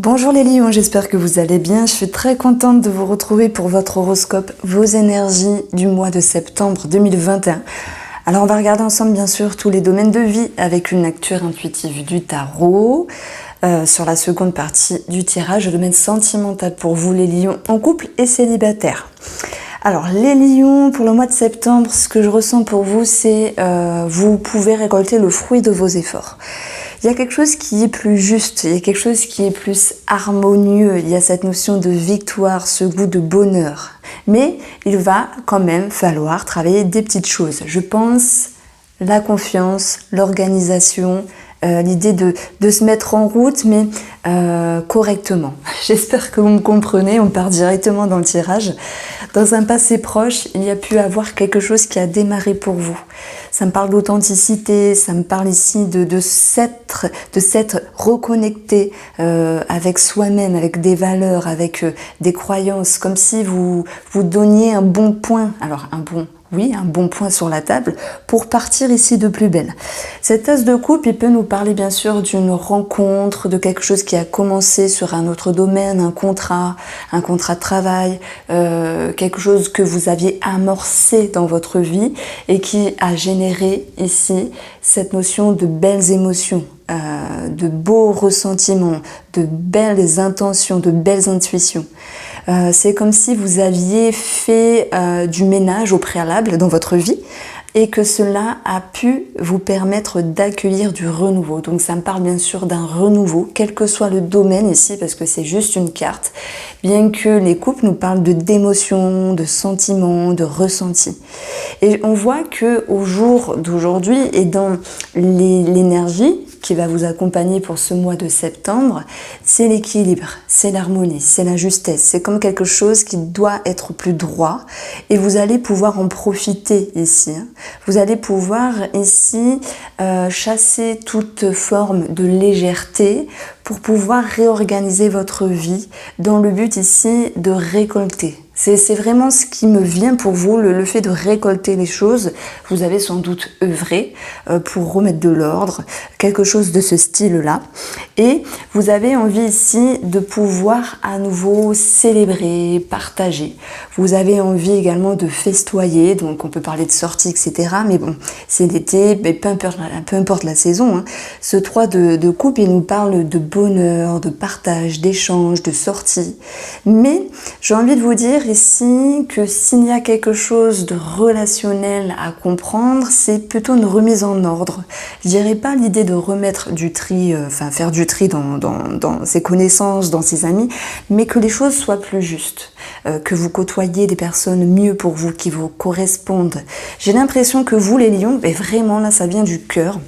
Bonjour les lions, j'espère que vous allez bien. Je suis très contente de vous retrouver pour votre horoscope, vos énergies du mois de septembre 2021. Alors on va regarder ensemble bien sûr tous les domaines de vie avec une lecture intuitive du tarot. Sur la seconde partie du tirage, le domaine sentimental pour vous les lions en couple et célibataire. Alors les lions, pour le mois de septembre, ce que je ressens pour vous, c'est vous pouvez récolter le fruit de vos efforts. Il y a quelque chose qui est plus juste, il y a quelque chose qui est plus harmonieux, il y a cette notion de victoire, ce goût de bonheur. Mais il va quand même falloir travailler des petites choses. Je pense la confiance, l'organisation, l'idée de se mettre en route, mais correctement. J'espère que vous me comprenez, on part directement dans le tirage. Dans un passé proche, il y a pu avoir quelque chose qui a démarré pour vous. Ça me parle d'authenticité, ça me parle ici de s'être reconnecté avec soi-même, avec des valeurs, avec des croyances, comme si vous donniez un bon point. Alors un bon point sur la table pour partir ici de plus belle. Cet as de coupe, il peut nous parler bien sûr d'une rencontre, de quelque chose qui a commencé sur un autre domaine, un contrat de travail, quelque chose que vous aviez amorcé dans votre vie et qui a généré ici cette notion de belles émotions, de beaux ressentiments, de belles intentions, de belles intuitions. C'est comme si vous aviez fait du ménage au préalable dans votre vie et que cela a pu vous permettre d'accueillir du renouveau. Donc ça me parle bien sûr d'un renouveau, quel que soit le domaine ici, parce que c'est juste une carte, bien que les couples nous parlent d'émotions, de sentiments, de ressentis. Et on voit que au jour d'aujourd'hui et dans l'énergie qui va vous accompagner pour ce mois de septembre, c'est l'équilibre, c'est l'harmonie, c'est la justesse. C'est comme quelque chose qui doit être plus droit et vous allez pouvoir en profiter ici. Vous allez pouvoir ici chasser toute forme de légèreté pour pouvoir réorganiser votre vie dans le but ici de récolter. C'est vraiment ce qui me vient pour vous, le fait de récolter les choses. Vous avez sans doute œuvré pour remettre de l'ordre, quelque chose de ce style-là. Et vous avez envie ici de pouvoir à nouveau célébrer, partager. Vous avez envie également de festoyer, donc on peut parler de sortie, etc. Mais bon, c'est l'été, mais peu importe la saison. Ce 3 de coupe, il nous parle de bonheur, de partage, d'échange, de sortie. Mais j'ai envie de vous dire ici que s'il y a quelque chose de relationnel à comprendre, c'est plutôt une remise en ordre. Je dirais pas l'idée de remettre du tri, faire du tri dans ses connaissances, dans ses amis, mais que les choses soient plus justes, que vous côtoyez des personnes mieux pour vous, qui vous correspondent. J'ai l'impression que vous les lions, vraiment là ça vient du cœur.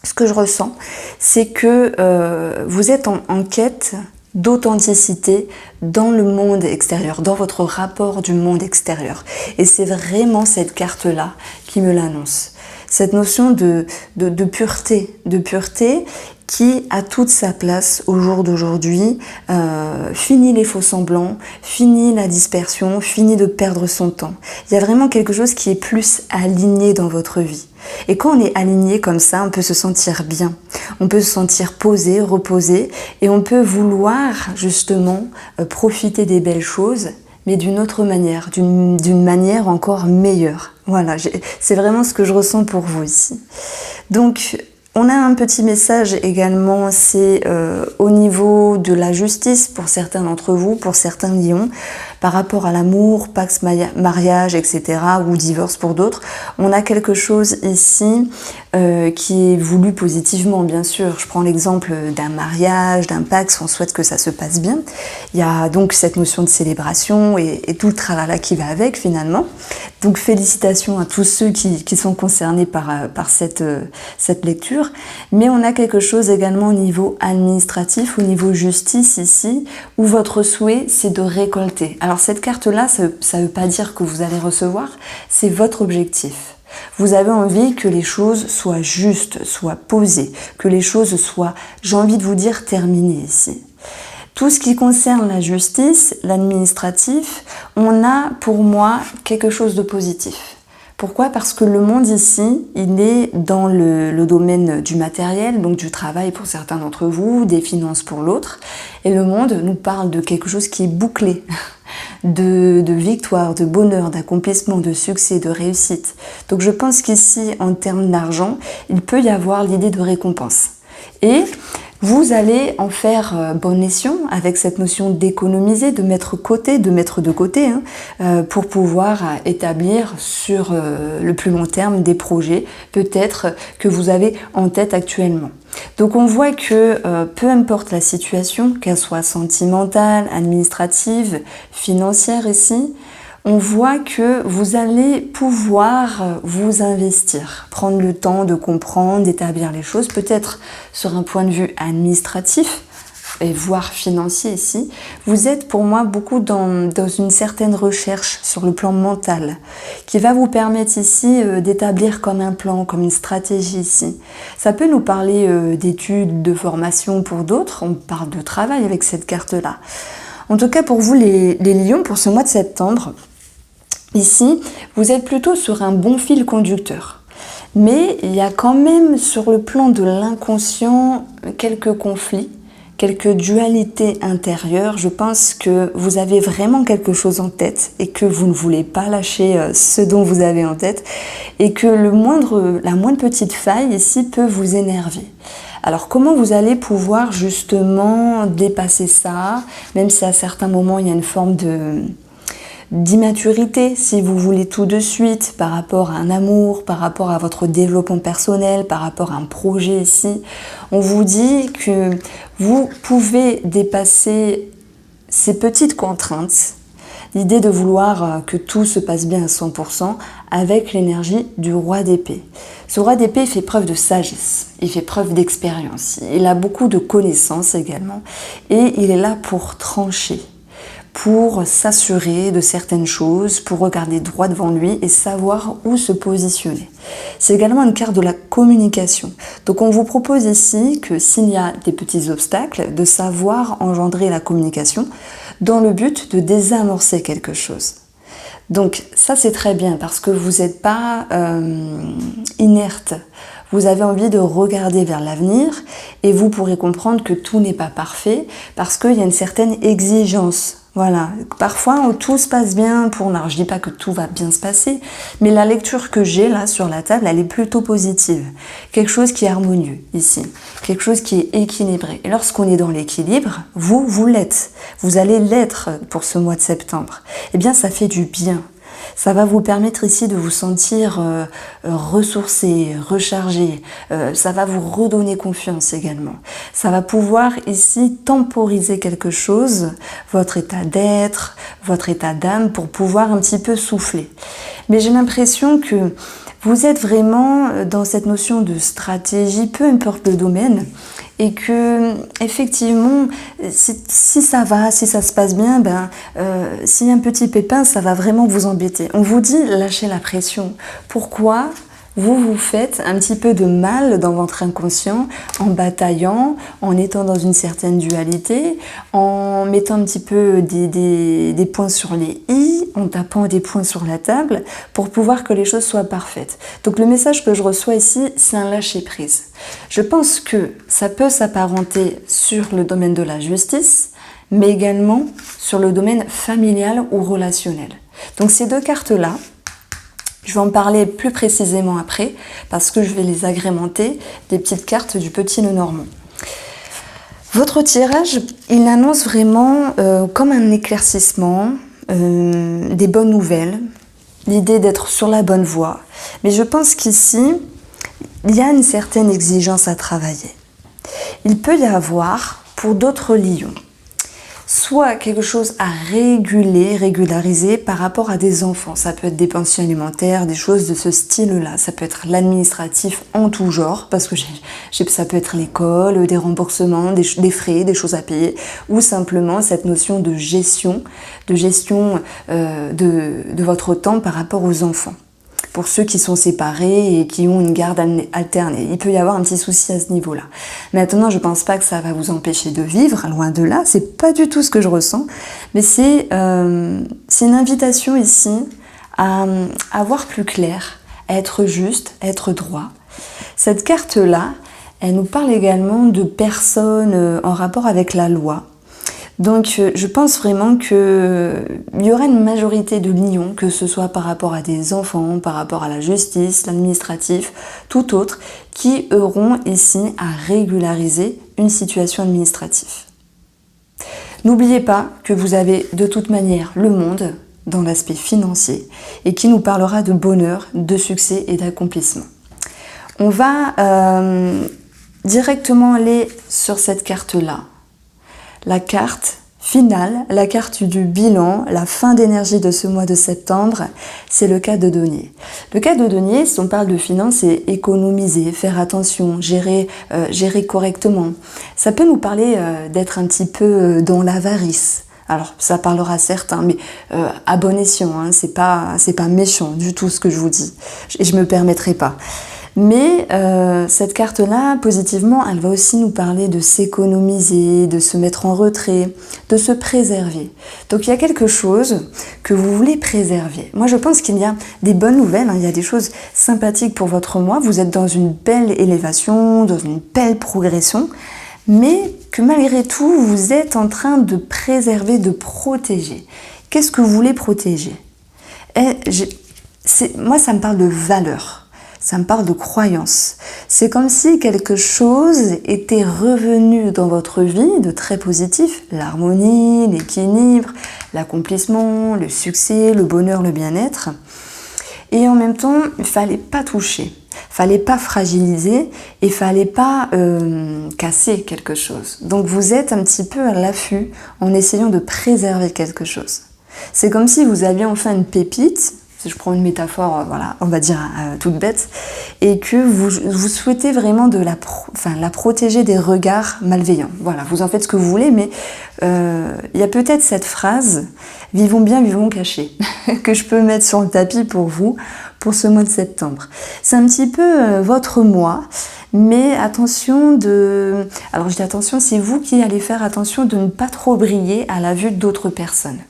Ce que je ressens, c'est que vous êtes en quête d'authenticité dans le monde extérieur, dans votre rapport du monde extérieur. Et c'est vraiment cette carte-là qui me l'annonce. Cette notion de pureté, qui a toute sa place au jour d'aujourd'hui. Fini les faux semblants, fini la dispersion, fini de perdre son temps. Il y a vraiment quelque chose qui est plus aligné dans votre vie. Et quand on est aligné comme ça, on peut se sentir bien. On peut se sentir posé, reposé, et on peut vouloir justement profiter des belles choses, mais d'une autre manière, d'une manière encore meilleure. Voilà, c'est vraiment ce que je ressens pour vous ici. Donc, on a un petit message également, c'est au niveau de la justice pour certains d'entre vous, pour certains lions, par rapport à l'amour, pax, mariage, etc. ou divorce pour d'autres. On a quelque chose ici qui est voulu positivement, bien sûr. Je prends l'exemple d'un mariage, d'un pax, on souhaite que ça se passe bien. Il y a donc cette notion de célébration et tout le tralala qui va avec finalement. Donc félicitations à tous ceux qui sont concernés par cette lecture. Mais on a quelque chose également au niveau administratif, au niveau justice ici, où votre souhait c'est de récolter. Alors cette carte-là, ça ne veut pas dire que vous allez recevoir, c'est votre objectif. Vous avez envie que les choses soient justes, soient posées, que les choses soient, j'ai envie de vous dire, terminées ici. Tout ce qui concerne la justice, l'administratif, on a pour moi quelque chose de positif. Pourquoi? Parce que le monde ici, il est dans le domaine du matériel, donc du travail pour certains d'entre vous, des finances pour l'autre. Et le monde nous parle de quelque chose qui est bouclé, de victoire, de bonheur, d'accomplissement, de succès, de réussite. Donc je pense qu'ici, en termes d'argent, il peut y avoir l'idée de récompense. Et vous allez en faire bon escient avec cette notion d'économiser, de mettre de côté, pour pouvoir établir sur le plus long terme des projets peut-être que vous avez en tête actuellement. Donc on voit que peu importe la situation, qu'elle soit sentimentale, administrative, financière ici, on voit que vous allez pouvoir vous investir, prendre le temps de comprendre, d'établir les choses, peut-être sur un point de vue administratif, et voire financier ici. Vous êtes pour moi beaucoup dans une certaine recherche sur le plan mental, qui va vous permettre ici d'établir comme un plan, comme une stratégie ici. Ça peut nous parler d'études, de formation pour d'autres, on parle de travail avec cette carte-là. En tout cas pour vous les lions, pour ce mois de septembre, ici, vous êtes plutôt sur un bon fil conducteur. Mais il y a quand même sur le plan de l'inconscient quelques conflits, quelques dualités intérieures. Je pense que vous avez vraiment quelque chose en tête et que vous ne voulez pas lâcher ce dont vous avez en tête et que la moindre petite faille ici peut vous énerver. Alors comment vous allez pouvoir justement dépasser ça, même si à certains moments il y a une forme d'immaturité, si vous voulez tout de suite, par rapport à un amour, par rapport à votre développement personnel, par rapport à un projet ici. On vous dit que vous pouvez dépasser ces petites contraintes, l'idée de vouloir que tout se passe bien à 100% avec l'énergie du roi d'épée. Ce roi d'épée, il fait preuve de sagesse, il fait preuve d'expérience, il a beaucoup de connaissances également et il est là pour trancher, pour s'assurer de certaines choses, pour regarder droit devant lui et savoir où se positionner. C'est également une carte de la communication. Donc on vous propose ici que s'il y a des petits obstacles, de savoir engendrer la communication dans le but de désamorcer quelque chose. Donc ça c'est très bien parce que vous n'êtes pas inerte. Vous avez envie de regarder vers l'avenir et vous pourrez comprendre que tout n'est pas parfait parce qu'il y a une certaine exigence. Voilà, parfois tout se passe bien pour nous. Je dis pas que tout va bien se passer, mais la lecture que j'ai là sur la table, elle est plutôt positive. Quelque chose qui est harmonieux ici, quelque chose qui est équilibré. Et lorsqu'on est dans l'équilibre, vous l'êtes. Vous allez l'être pour ce mois de septembre. Eh bien, ça fait du bien. Ça va vous permettre ici de vous sentir ressourcé, rechargé. Ça va vous redonner confiance également. Ça va pouvoir ici temporiser quelque chose, votre état d'être, votre état d'âme, pour pouvoir un petit peu souffler. Mais j'ai l'impression que vous êtes vraiment dans cette notion de stratégie, peu importe le domaine, et que effectivement, si ça va, si ça se passe bien, s'il y a un petit pépin, ça va vraiment vous embêter. On vous dit lâchez la pression. Pourquoi vous vous faites un petit peu de mal dans votre inconscient en bataillant, en étant dans une certaine dualité, en mettant un petit peu des points sur les i, en tapant des points sur la table pour pouvoir que les choses soient parfaites. Donc le message que je reçois ici, c'est un lâcher-prise. Je pense que ça peut s'apparenter sur le domaine de la justice, mais également sur le domaine familial ou relationnel. Donc ces deux cartes-là, je vais en parler plus précisément après parce que je vais les agrémenter des petites cartes du Petit Lenormand. Votre tirage, il annonce vraiment comme un éclaircissement, des bonnes nouvelles, l'idée d'être sur la bonne voie. Mais je pense qu'ici, il y a une certaine exigence à travailler. Il peut y avoir, pour d'autres lions, soit quelque chose à régulariser par rapport à des enfants. Ça peut être des pensions alimentaires, des choses de ce style-là. Ça peut être l'administratif en tout genre, parce que ça peut être l'école, des remboursements, des frais, des choses à payer, ou simplement cette notion de gestion de votre temps par rapport aux enfants. Pour ceux qui sont séparés et qui ont une garde alternée. Il peut y avoir un petit souci à ce niveau-là. Maintenant, je pense pas que ça va vous empêcher de vivre, loin de là, c'est pas du tout ce que je ressens, mais c'est une invitation ici à voir plus clair, à être juste, à être droit. Cette carte-là, elle nous parle également de personnes en rapport avec la loi. Donc je pense vraiment qu'il y aura une majorité de lions, que ce soit par rapport à des enfants, par rapport à la justice, l'administratif, tout autre, qui auront ici à régulariser une situation administrative. N'oubliez pas que vous avez de toute manière le monde dans l'aspect financier et qui nous parlera de bonheur, de succès et d'accomplissement. On va directement aller sur cette carte-là. La carte finale, la carte du bilan, la fin d'énergie de ce mois de septembre, c'est le cas de denier. Le cas de denier, si on parle de finances, c'est économiser, faire attention, gérer correctement. Ça peut nous parler d'être un petit peu dans l'avarice. Alors, ça parlera à certains, mais à bon escient, hein, c'est pas méchant du tout ce que je vous dis. Et je me permettrai pas. Mais cette carte-là, positivement, elle va aussi nous parler de s'économiser, de se mettre en retrait, de se préserver. Donc il y a quelque chose que vous voulez préserver. Moi je pense qu'il y a des bonnes nouvelles, hein, il y a des choses sympathiques pour votre mois. Vous êtes dans une belle élévation, dans une belle progression, mais que malgré tout, vous êtes en train de préserver, de protéger. Qu'est-ce que vous voulez protéger? Moi ça me parle de valeur. Ça me parle de croyance. C'est comme si quelque chose était revenu dans votre vie de très positif, l'harmonie, l'équilibre, l'accomplissement, le succès, le bonheur, le bien-être. Et en même temps, il ne fallait pas toucher, il ne fallait pas fragiliser et il ne fallait pas casser quelque chose. Donc vous êtes un petit peu à l'affût en essayant de préserver quelque chose. C'est comme si vous aviez enfin une pépite. Si je prends une métaphore, voilà, on va dire toute bête, et que vous souhaitez vraiment la protéger des regards malveillants. Voilà, vous en faites ce que vous voulez, mais il y a peut-être cette phrase « Vivons bien, vivons cachés » que je peux mettre sur le tapis pour vous, pour ce mois de septembre. C'est un petit peu votre mois, mais attention Alors je dis attention, c'est vous qui allez faire attention de ne pas trop briller à la vue d'autres personnes.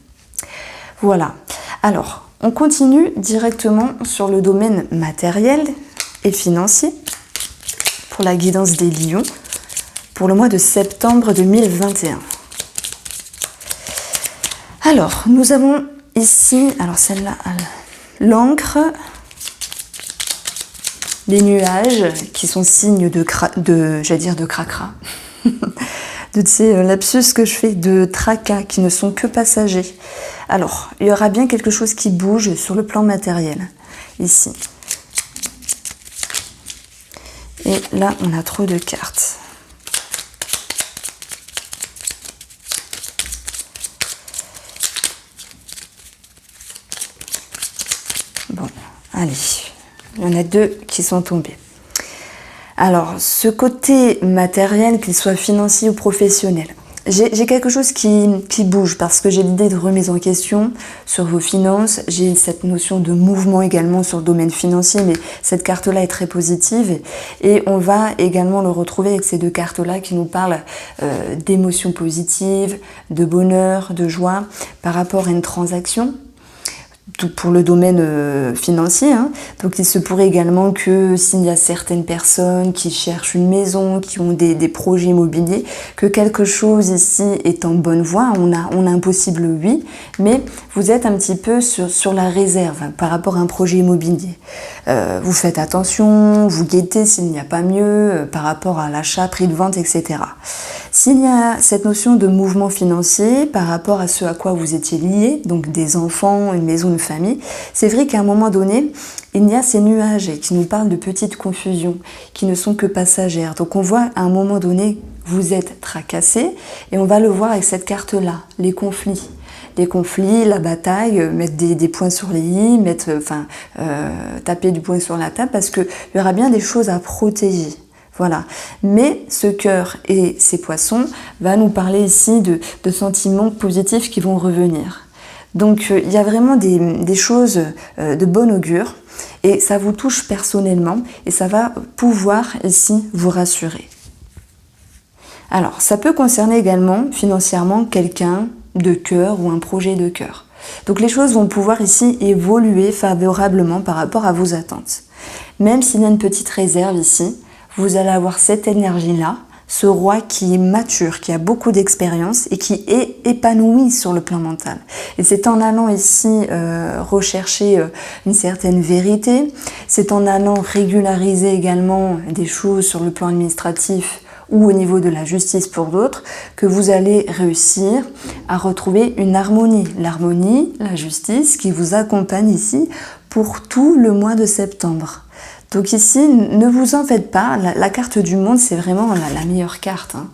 Voilà. Alors, on continue directement sur le domaine matériel et financier pour la guidance des lions pour le mois de septembre 2021. Alors, nous avons ici, alors celle-là, l'encre, les nuages qui sont signes de cracra, de ces lapsus que je fais, de tracas qui ne sont que passagers. Alors, il y aura bien quelque chose qui bouge sur le plan matériel, ici. Et là, on a trop de cartes. Bon, allez, il y en a deux qui sont tombés. Alors, ce côté matériel, qu'il soit financier ou professionnel, j'ai quelque chose qui bouge parce que j'ai l'idée de remise en question sur vos finances. J'ai cette notion de mouvement également sur le domaine financier, mais cette carte-là est très positive. Et on va également le retrouver avec ces deux cartes-là qui nous parlent d'émotions positives, de bonheur, de joie par rapport à une transaction. Tout pour le domaine financier, hein. Donc il se pourrait également que s'il y a certaines personnes qui cherchent une maison, qui ont des projets immobiliers, que quelque chose ici est en bonne voie, on a un possible oui, mais vous êtes un petit peu sur la réserve par rapport à un projet immobilier. Vous faites attention, vous guettez s'il n'y a pas mieux par rapport à l'achat, prix de vente, etc. S'il y a cette notion de mouvement financier par rapport à ce à quoi vous étiez lié, donc des enfants, une maison, une famille, c'est vrai qu'à un moment donné, il y a ces nuages qui nous parlent de petites confusions qui ne sont que passagères. Donc on voit à un moment donné, vous êtes tracassé et on va le voir avec cette carte-là, les conflits. Les conflits, la bataille, mettre des points sur les i, taper du poing sur la table parce qu'il y aura bien des choses à protéger. Voilà. Mais ce cœur et ces poissons va nous parler ici de sentiments positifs qui vont revenir. Donc il y a vraiment des choses de bon augure et ça vous touche personnellement et ça va pouvoir ici vous rassurer. Alors ça peut concerner également financièrement quelqu'un de cœur ou un projet de cœur. Donc les choses vont pouvoir ici évoluer favorablement par rapport à vos attentes. Même s'il y a une petite réserve ici, vous allez avoir cette énergie-là, ce roi qui est mature, qui a beaucoup d'expérience et qui est épanoui sur le plan mental. Et c'est en allant ici rechercher une certaine vérité, c'est en allant régulariser également des choses sur le plan administratif ou au niveau de la justice pour d'autres, que vous allez réussir à retrouver une harmonie. L'harmonie, la justice qui vous accompagne ici pour tout le mois de septembre. Donc ici, ne vous en faites pas, la carte du monde, c'est vraiment la meilleure carte. Hein.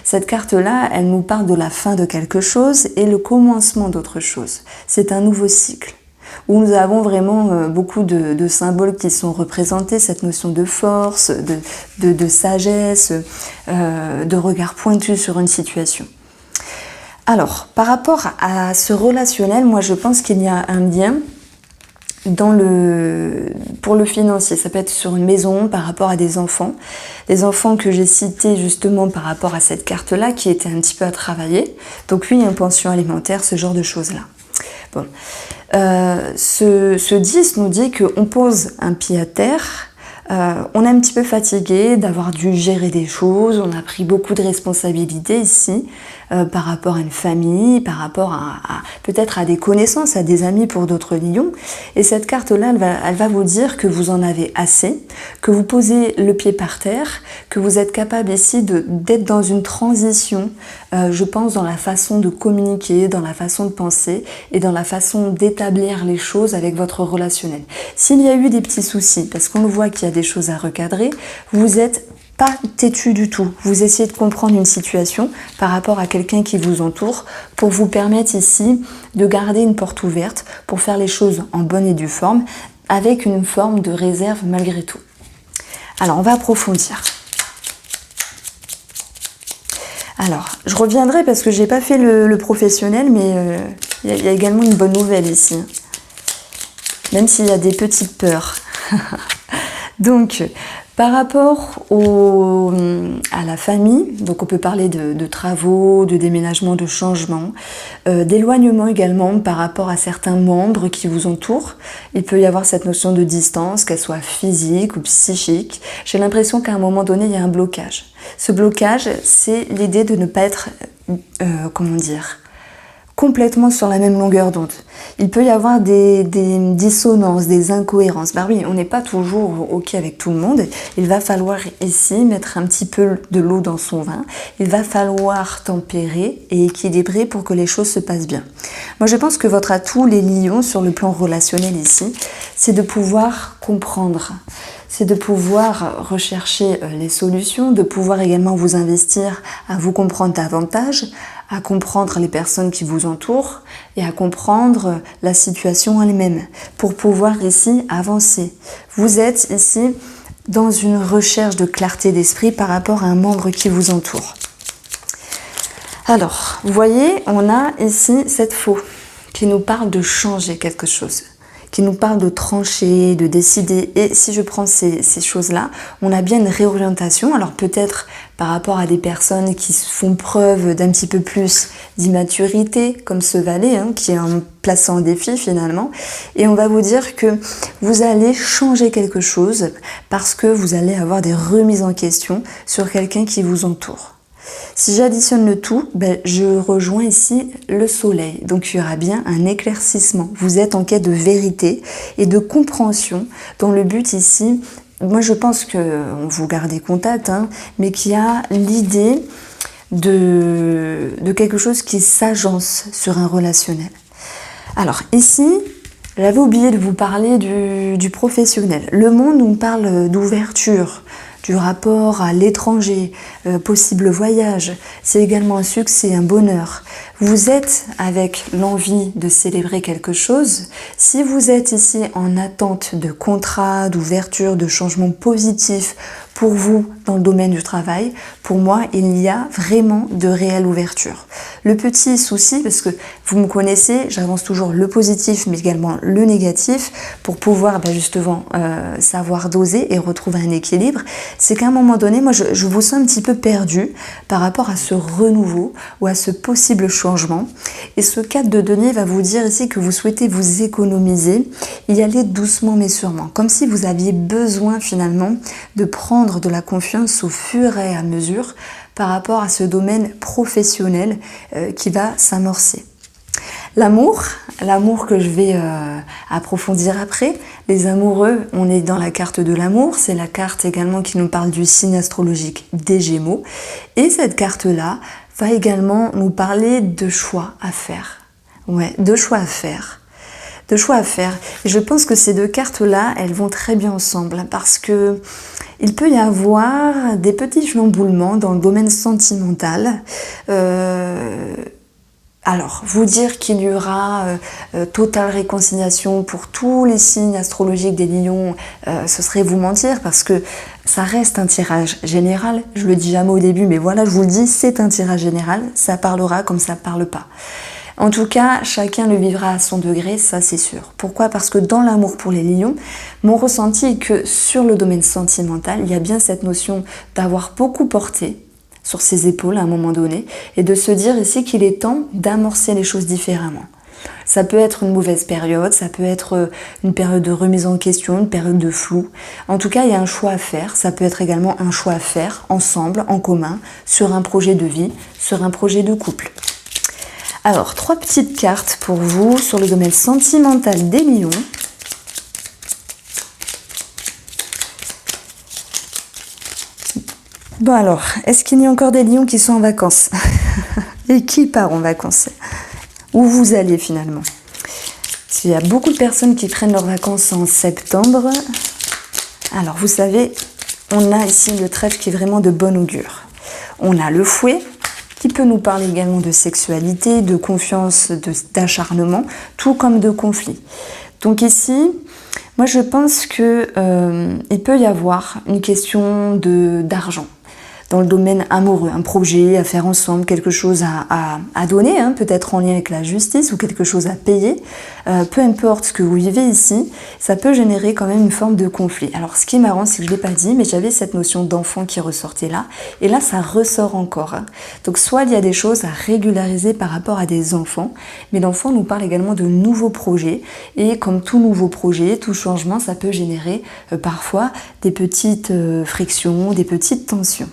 Cette carte-là, elle nous parle de la fin de quelque chose et le commencement d'autre chose. C'est un nouveau cycle, où nous avons vraiment beaucoup de symboles qui sont représentés, cette notion de force, de sagesse, de regard pointu sur une situation. Alors, par rapport à ce relationnel, moi je pense qu'il y a un lien pour le financier. Ça peut être sur une maison, par rapport à des enfants que j'ai cités justement par rapport à cette carte-là, qui était un petit peu à travailler. Donc lui, une pension alimentaire, ce genre de choses-là. Bon. Ce 10 nous dit qu'on pose un pied à terre, on est un petit peu fatigué d'avoir dû gérer des choses, on a pris beaucoup de responsabilités ici par rapport à une famille, par rapport à peut-être à des connaissances, à des amis pour d'autres lions. Et cette carte-là, elle va vous dire que vous en avez assez, que vous posez le pied par terre, que vous êtes capable ici d'être dans une transition, je pense, dans la façon de communiquer, dans la façon de penser et dans la façon d'établir les choses avec votre relationnel. S'il y a eu des petits soucis, parce qu'on le voit qu'il y a des choses à recadrer, vous êtes pas têtu du tout. Vous essayez de comprendre une situation par rapport à quelqu'un qui vous entoure pour vous permettre ici de garder une porte ouverte pour faire les choses en bonne et due forme avec une forme de réserve malgré tout. Alors, on va approfondir. Alors, je reviendrai parce que j'ai pas fait le professionnel, mais il y a également une bonne nouvelle ici. Même s'il y a des petites peurs. Donc, par rapport à la famille, donc on peut parler de travaux, de déménagement, de changement, d'éloignement également par rapport à certains membres qui vous entourent. Il peut y avoir cette notion de distance, qu'elle soit physique ou psychique. J'ai l'impression qu'à un moment donné, il y a un blocage. Ce blocage, c'est l'idée de ne pas être, complètement sur la même longueur d'onde. Il peut y avoir des dissonances, des incohérences. Ben oui, on n'est pas toujours OK avec tout le monde. Il va falloir ici mettre un petit peu de l'eau dans son vin. Il va falloir tempérer et équilibrer pour que les choses se passent bien. Moi, je pense que votre atout, les lions, sur le plan relationnel ici, c'est de pouvoir comprendre. C'est de pouvoir rechercher les solutions, de pouvoir également vous investir à vous comprendre davantage, à comprendre les personnes qui vous entourent et à comprendre la situation elle-même pour pouvoir ici avancer. Vous êtes ici dans une recherche de clarté d'esprit par rapport à un membre qui vous entoure. Alors, vous voyez, on a ici cette faux qui nous parle de changer quelque chose, qui nous parle de trancher, de décider. Et si je prends ces choses-là, on a bien une réorientation. Alors peut-être par rapport à des personnes qui font preuve d'un petit peu plus d'immaturité, comme ce valet, qui est en plaçant en défi finalement. Et on va vous dire que vous allez changer quelque chose parce que vous allez avoir des remises en question sur quelqu'un qui vous entoure. Si j'additionne le tout, je rejoins ici le soleil. Donc il y aura bien un éclaircissement. Vous êtes en quête de vérité et de compréhension dans le but ici, moi je pense qu'on vous gardez contact, mais qu'il y a l'idée de quelque chose qui s'agence sur un relationnel. Alors ici, j'avais oublié de vous parler du professionnel. Le monde nous parle d'ouverture, du rapport à l'étranger, possible voyage. C'est également un succès, un bonheur. Vous êtes avec l'envie de célébrer quelque chose. Si vous êtes ici en attente de contrat, d'ouverture, de changement positif pour vous dans le domaine du travail, pour moi, il y a vraiment de réelles ouvertures. Le petit souci, parce que vous me connaissez, j'avance toujours le positif, mais également le négatif, pour pouvoir justement savoir doser et retrouver un équilibre, c'est qu'à un moment donné, moi, je vous sens un petit peu perdu par rapport à ce renouveau ou à ce possible changement changement. Et ce 4 de denier va vous dire ici que vous souhaitez vous économiser, y aller doucement mais sûrement, comme si vous aviez besoin finalement de prendre de la confiance au fur et à mesure par rapport à ce domaine professionnel qui va s'amorcer. L'amour que je vais approfondir après. Les amoureux, on est dans la carte de l'amour. C'est la carte également qui nous parle du signe astrologique des Gémeaux. Et cette carte-là va également nous parler de choix à faire. Ouais, de choix à faire. De choix à faire. Et je pense que ces deux cartes-là, elles vont très bien ensemble parce que il peut y avoir des petits chamboulements dans le domaine sentimental. Alors, vous dire qu'il y aura totale réconciliation pour tous les signes astrologiques des lions, ce serait vous mentir parce que ça reste un tirage général. Je le dis jamais au début, mais voilà, je vous le dis, c'est un tirage général. Ça parlera comme ça parle pas. En tout cas, chacun le vivra à son degré, ça c'est sûr. Pourquoi? Parce que dans l'amour pour les lions, mon ressenti est que sur le domaine sentimental, il y a bien cette notion d'avoir beaucoup porté sur ses épaules à un moment donné et de se dire ici qu'il est temps d'amorcer les choses différemment. Ça peut être une mauvaise période, ça peut être une période de remise en question, une période de flou. En tout cas, il y a un choix à faire. Ça peut être également un choix à faire ensemble, en commun, sur un projet de vie, sur un projet de couple. Alors, 3 petites cartes pour vous sur le domaine sentimental des lions. Bon alors, est-ce qu'il y a encore des lions qui sont en vacances? Et qui part en vacances? Où vous allez finalement? Parce qu'il y a beaucoup de personnes qui prennent leurs vacances en septembre. Alors vous savez, on a ici le trèfle qui est vraiment de bon augure. On a le fouet qui peut nous parler également de sexualité, de confiance, d'acharnement, tout comme de conflit. Donc ici, moi je pense que il peut y avoir une question d'argent. Dans le domaine amoureux, un projet à faire ensemble, quelque chose à donner, hein, peut-être en lien avec la justice ou quelque chose à payer, peu importe ce que vous vivez ici, ça peut générer quand même une forme de conflit. Alors ce qui est marrant, c'est que je ne l'ai pas dit, mais j'avais cette notion d'enfant qui ressortait là, et là ça ressort encore. Hein. Donc soit il y a des choses à régulariser par rapport à des enfants, mais l'enfant nous parle également de nouveaux projets, et comme tout nouveau projet, tout changement, ça peut générer parfois des petites frictions, des petites tensions.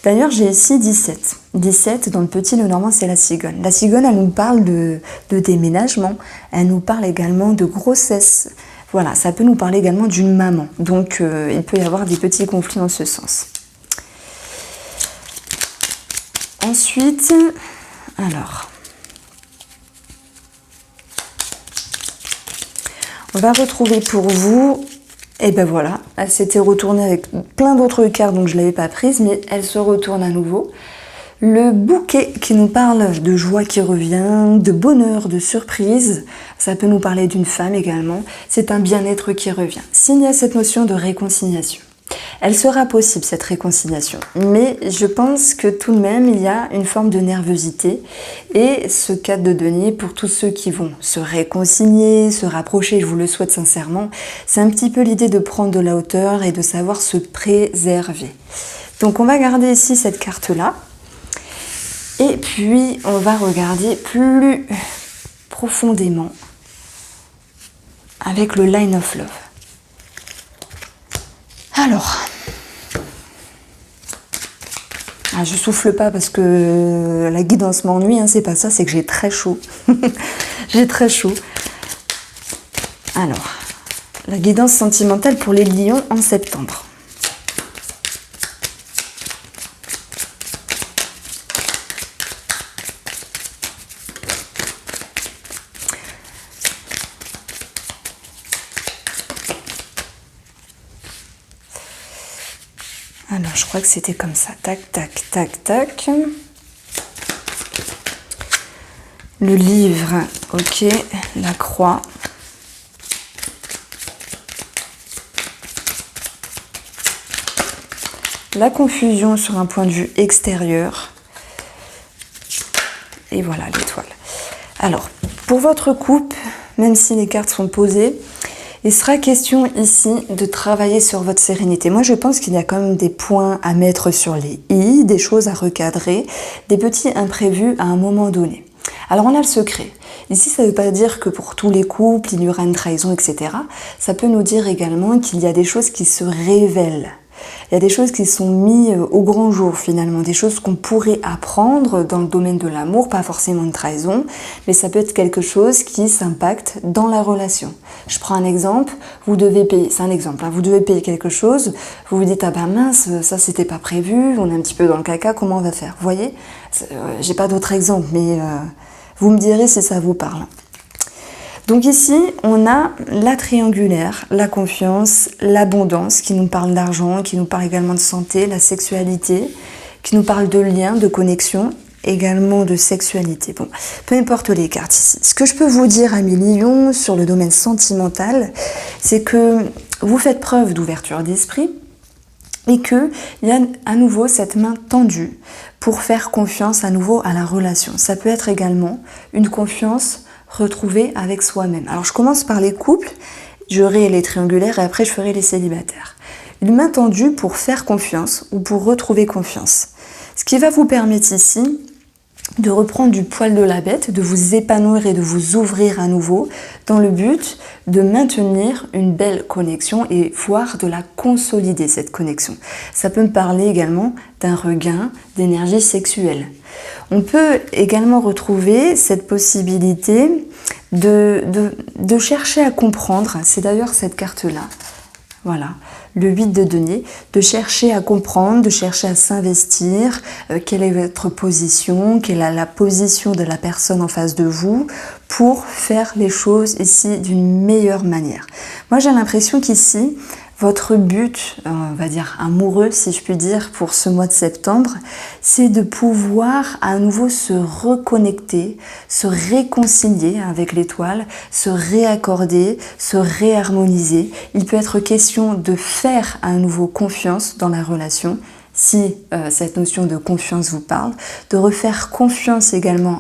D'ailleurs, j'ai ici 17. 17, dans le petit Lenormand, c'est la cigogne. La cigogne, elle nous parle de déménagement, elle nous parle également de grossesse. Voilà, ça peut nous parler également d'une maman. Donc, il peut y avoir des petits conflits dans ce sens. Ensuite, alors, on va retrouver pour vous... Et ben voilà, elle s'était retournée avec plein d'autres cartes, donc je ne l'avais pas prise, mais elle se retourne à nouveau. Le bouquet qui nous parle de joie qui revient, de bonheur, de surprise, ça peut nous parler d'une femme également, c'est un bien-être qui revient. S'il y a cette notion de réconciliation, elle sera possible cette réconciliation, mais je pense que tout de même il y a une forme de nervosité et ce 4 de denier pour tous ceux qui vont se réconcilier, se rapprocher, je vous le souhaite sincèrement, c'est un petit peu l'idée de prendre de la hauteur et de savoir se préserver. Donc on va garder ici cette carte là et puis on va regarder plus profondément avec le Line of Love. Alors, je souffle pas parce que la guidance m'ennuie, hein, c'est pas ça, c'est que j'ai très chaud. J'ai très chaud. Alors, la guidance sentimentale pour les lions en septembre. Alors, je crois que c'était comme ça. Tac, tac, tac, tac. Le livre, ok. La croix. La confusion sur un point de vue extérieur. Et voilà, l'étoile. Alors, pour votre couple, même si les cartes sont posées, il sera question ici de travailler sur votre sérénité. Moi, je pense qu'il y a quand même des points à mettre sur les i, des choses à recadrer, des petits imprévus à un moment donné. Alors on a le secret. Ici, ça ne veut pas dire que pour tous les couples, il y aura une trahison, etc. Ça peut nous dire également qu'il y a des choses qui se révèlent. Il y a des choses qui sont mises au grand jour finalement, des choses qu'on pourrait apprendre dans le domaine de l'amour, pas forcément une trahison, mais ça peut être quelque chose qui s'impacte dans la relation. Je prends un exemple, vous devez payer, c'est un exemple, hein, vous devez payer quelque chose, vous vous dites ah ben mince, ça c'était pas prévu, on est un petit peu dans le caca, comment on va faire? Vous voyez, j'ai pas d'autres exemples, mais vous me direz si ça vous parle. Donc ici, on a la triangulaire, la confiance, l'abondance, qui nous parle d'argent, qui nous parle également de santé, la sexualité, qui nous parle de lien, de connexion, également de sexualité. Bon, peu importe les cartes ici. Ce que je peux vous dire, amis Lion, sur le domaine sentimental, c'est que vous faites preuve d'ouverture d'esprit et qu'il y a à nouveau cette main tendue pour faire confiance à nouveau à la relation. Ça peut être également une confiance retrouver avec soi-même. Alors je commence par les couples, j'aurai les triangulaires et après je ferai les célibataires. Une main tendue pour faire confiance ou pour retrouver confiance. Ce qui va vous permettre ici de reprendre du poil de la bête, de vous épanouir et de vous ouvrir à nouveau dans le but de maintenir une belle connexion et voire de la consolider cette connexion. Ça peut me parler également d'un regain d'énergie sexuelle. On peut également retrouver cette possibilité de chercher à comprendre, c'est d'ailleurs cette carte-là, voilà, le 8 de denier, de chercher à comprendre, de chercher à s'investir, quelle est votre position, quelle est la position de la personne en face de vous pour faire les choses ici d'une meilleure manière. Moi j'ai l'impression qu'ici, votre but, on va dire amoureux si je puis dire, pour ce mois de septembre, c'est de pouvoir à nouveau se reconnecter, se réconcilier avec l'étoile, se réaccorder, se réharmoniser. Il peut être question de faire à nouveau confiance dans la relation, si cette notion de confiance vous parle, de refaire confiance également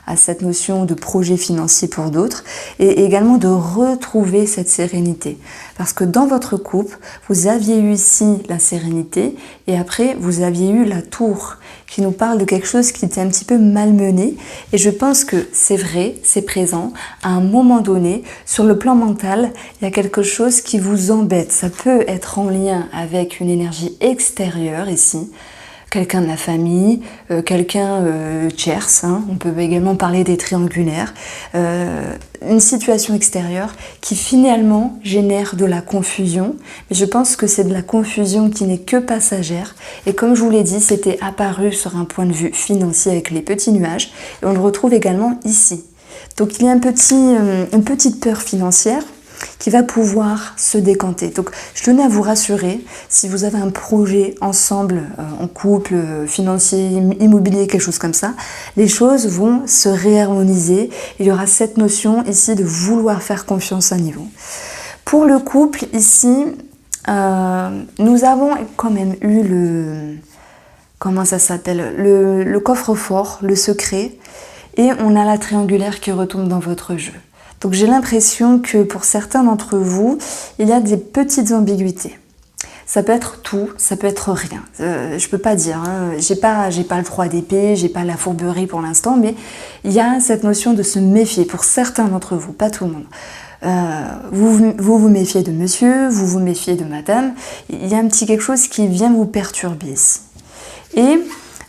à cette notion de projet financier pour d'autres et également de retrouver cette sérénité. Parce que dans votre couple, vous aviez eu ici la sérénité et après vous aviez eu la tour qui nous parle de quelque chose qui était un petit peu malmené et je pense que c'est vrai, c'est présent, à un moment donné, sur le plan mental, il y a quelque chose qui vous embête. Ça peut être en lien avec une énergie extérieure ici, quelqu'un de la famille, quelqu'un tierce, hein. On peut également parler des triangulaires, une situation extérieure qui finalement génère de la confusion, mais je pense que c'est de la confusion qui n'est que passagère, et comme je vous l'ai dit, c'était apparu sur un point de vue financier avec les petits nuages, et on le retrouve également ici. Donc il y a une petite peur financière qui va pouvoir se décanter. Donc je tenais à vous rassurer, si vous avez un projet ensemble, en couple, financier, immobilier, quelque chose comme ça, les choses vont se réharmoniser. Il y aura cette notion ici de vouloir faire confiance à niveau. Pour le couple, ici, nous avons quand même eu comment ça s'appelle, le coffre-fort, le secret, et on a la triangulaire qui retombe dans votre jeu. Donc j'ai l'impression que pour certains d'entre vous, il y a des petites ambiguïtés. Ça peut être tout, ça peut être rien. Je peux pas dire, hein. J'ai pas le 3 d'épée, j'ai pas la fourberie pour l'instant, mais il y a cette notion de se méfier pour certains d'entre vous, pas tout le monde. Vous méfiez de monsieur, vous vous méfiez de madame. Il y a un petit quelque chose qui vient vous perturber ici. Et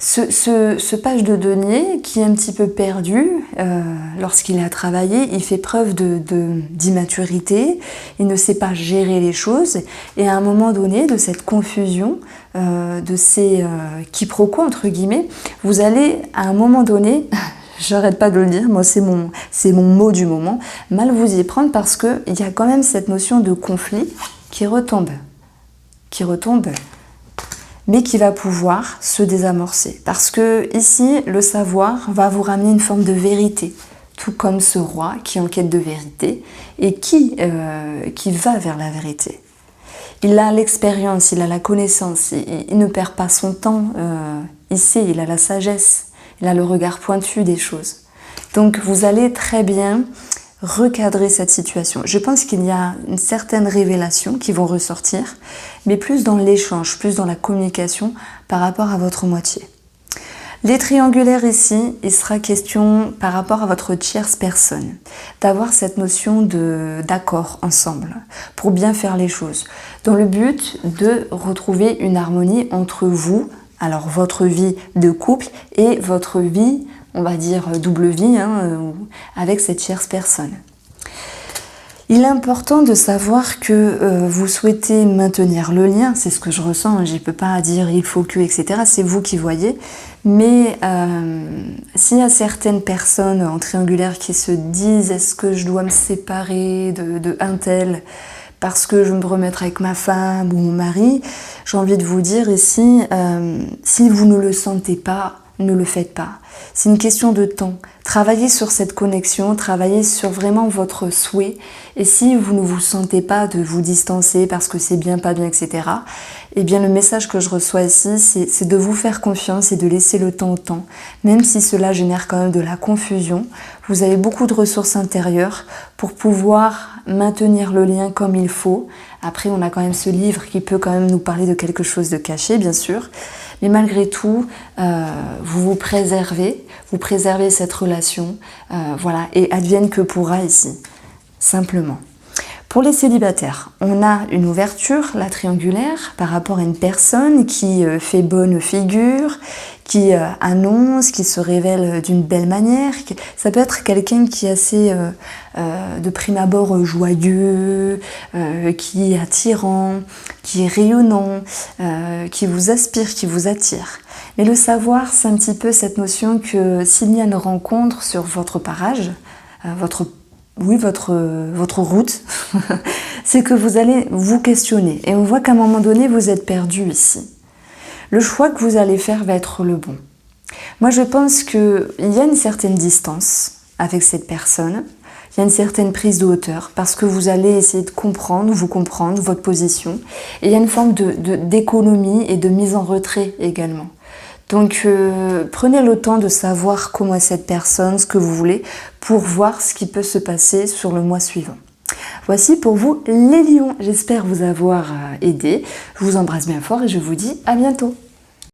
ce page de denier qui est un petit peu perdu lorsqu'il a travaillé, il fait preuve d'immaturité, il ne sait pas gérer les choses et à un moment donné de cette confusion, de ces quiproquos entre guillemets, vous allez à un moment donné, j'arrête pas de le dire, moi c'est mon mot du moment, mal vous y prendre parce qu'il y a quand même cette notion de conflit qui retombe, mais qui va pouvoir se désamorcer. Parce que ici, le savoir va vous ramener une forme de vérité, tout comme ce roi qui est en quête de vérité et qui va vers la vérité. Il a l'expérience, il a la connaissance, il ne perd pas son temps ici, il a la sagesse, il a le regard pointu des choses. Donc vous allez très bien recadrer cette situation. Je pense qu'il y a une certaine révélation qui vont ressortir, mais plus dans l'échange, plus dans la communication par rapport à votre moitié. Les triangulaires ici, il sera question par rapport à votre tierce personne, d'avoir cette notion d'accord ensemble pour bien faire les choses, dans le but de retrouver une harmonie entre vous, alors votre vie de couple et votre vie, on va dire double vie, avec cette tierce personne. Il est important de savoir que vous souhaitez maintenir le lien, c'est ce que je ressens, je ne peux pas dire il faut que, etc. C'est vous qui voyez. Mais s'il y a certaines personnes en triangulaire qui se disent est-ce que je dois me séparer de un tel parce que je veux me remettre avec ma femme ou mon mari, j'ai envie de vous dire ici, si vous ne le sentez pas, ne le faites pas. C'est une question de temps. Travaillez sur cette connexion, travaillez sur vraiment votre souhait. Et si vous ne vous sentez pas de vous distancer parce que c'est bien, pas bien, etc., eh bien le message que je reçois ici, c'est de vous faire confiance et de laisser le temps au temps. Même si cela génère quand même de la confusion, vous avez beaucoup de ressources intérieures pour pouvoir maintenir le lien comme il faut. Après, on a quand même ce livre qui peut quand même nous parler de quelque chose de caché, bien sûr. Mais malgré tout, vous préservez cette relation, voilà, et advienne que pourra ici, simplement. Pour les célibataires, on a une ouverture, la triangulaire, par rapport à une personne qui fait bonne figure, qui annonce, qui se révèle d'une belle manière. Ça peut être quelqu'un qui est assez, de prime abord, joyeux, qui est attirant, qui est rayonnant, qui vous aspire, qui vous attire. Mais le savoir, c'est un petit peu cette notion que s'il y a une rencontre sur votre parage, votre route, c'est que vous allez vous questionner. Et on voit qu'à un moment donné, vous êtes perdu ici. Le choix que vous allez faire va être le bon. Moi, je pense qu'il y a une certaine distance avec cette personne. Il y a une certaine prise de hauteur parce que vous allez essayer de comprendre votre position. Et il y a une forme d'économie et de mise en retrait également. Donc, prenez le temps de savoir comment est cette personne, ce que vous voulez, pour voir ce qui peut se passer sur le mois suivant. Voici pour vous les lions. J'espère vous avoir aidé. Je vous embrasse bien fort et je vous dis à bientôt.